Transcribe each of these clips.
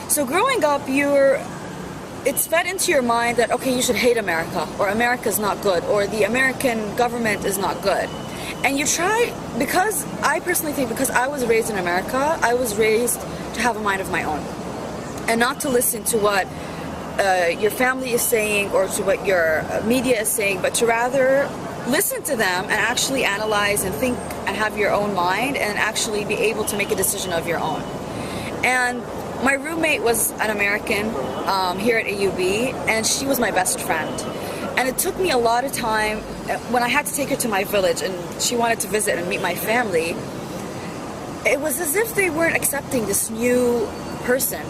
So growing up, it's fed into your mind that, okay, you should hate America, or America's not good, or the American government is not good. And you try, because I personally think, because I was raised in America, I was raised to have a mind of my own. And not to listen to what your family is saying or to what your media is saying, but to rather listen to them and actually analyze and think and have your own mind and actually be able to make a decision of your own. And my roommate was an American here at AUB, and she was my best friend. And it took me a lot of time when I had to take her to my village and she wanted to visit and meet my family. It was as if they weren't accepting this new person.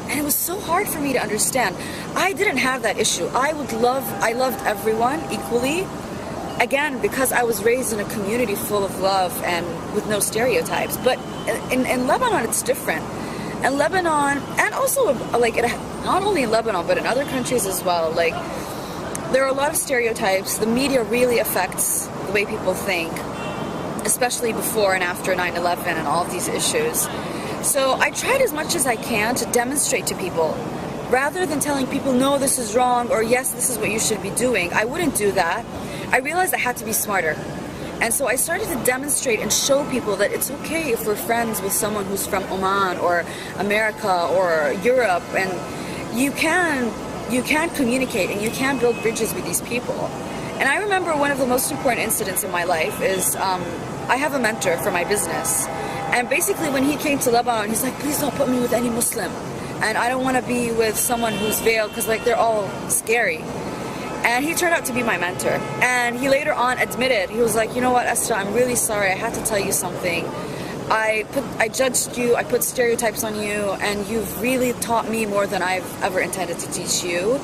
And it was so hard for me to understand. I didn't have that issue. I loved everyone equally. Again, because I was raised in a community full of love and with no stereotypes. But in Lebanon, it's different. In Lebanon, and also not only in Lebanon, but in other countries as well, like, there are a lot of stereotypes. The media really affects the way people think, especially before and after 9/11 and all of these issues. So I tried as much as I can to demonstrate to people, rather than telling people, no, this is wrong, or yes, this is what you should be doing. I wouldn't do that. I realized I had to be smarter. And so I started to demonstrate and show people that it's okay if we're friends with someone who's from Oman or America or Europe, and you can communicate and you can build bridges with these people. And I remember one of the most important incidents in my life is I have a mentor for my business. And basically when he came to Lebanon, he's like, please don't put me with any Muslim. And I don't want to be with someone who's veiled because like they're all scary. And he turned out to be my mentor. And he later on admitted, he was like, you know what, Esther, I'm really sorry. I had to tell you something. I judged you, I put stereotypes on you, and you've really taught me more than I've ever intended to teach you.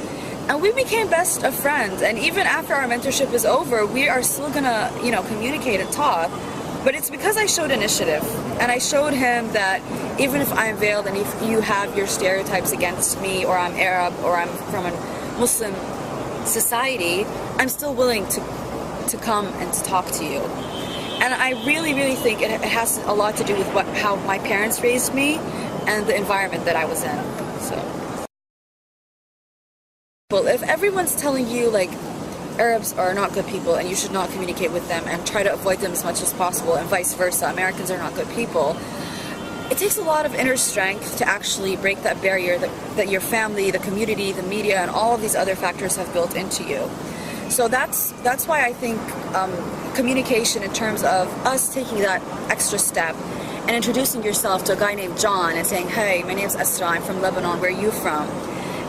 And we became best of friends. And even after our mentorship is over, we are still gonna, communicate and talk. But it's because I showed initiative. And I showed him that even if I'm veiled and if you have your stereotypes against me, or I'm Arab, or I'm from a Muslim society, I'm still willing to come and to talk to you. And I really, really think it has a lot to do with how my parents raised me and the environment that I was in. So, well, if everyone's telling you like Arabs are not good people and you should not communicate with them and try to avoid them as much as possible, and vice versa, Americans are not good people, it takes a lot of inner strength to actually break that barrier that your family, the community, the media, and all of these other factors have built into you. So that's why I think communication, in terms of us taking that extra step and introducing yourself to a guy named John and saying, hey, my name's Esther, I'm from Lebanon, where are you from?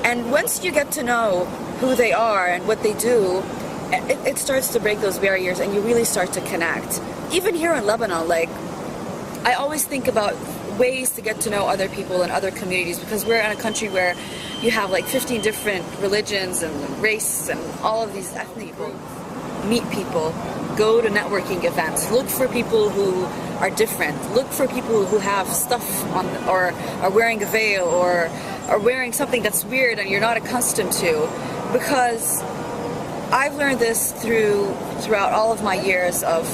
And once you get to know who they are and what they do, it starts to break those barriers and you really start to connect. Even here in Lebanon, like, I always think about ways to get to know other people and other communities, because we're in a country where you have like 15 different religions and race and all of these ethnic people. Meet people, go to networking events, look for people who are different, look for people who have stuff on, or are wearing a veil, or are wearing something that's weird and you're not accustomed to, because I've learned this throughout all of my years of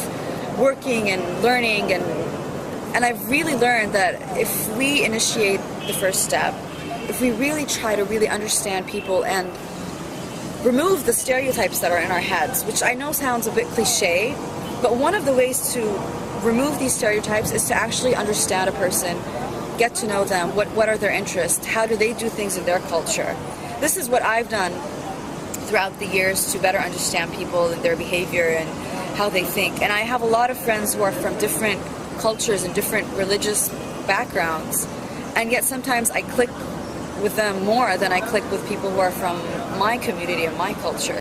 working and learning, and I've really learned that if we initiate the first step, if we really try to really understand people and remove the stereotypes that are in our heads, which I know sounds a bit cliche, but one of the ways to remove these stereotypes is to actually understand a person, get to know them, what are their interests, how do they do things in their culture. This is what I've done throughout the years to better understand people and their behavior and how they think. And I have a lot of friends who are from different cultures and different religious backgrounds, and yet sometimes I click with them more than I click with people who are from my community and my culture.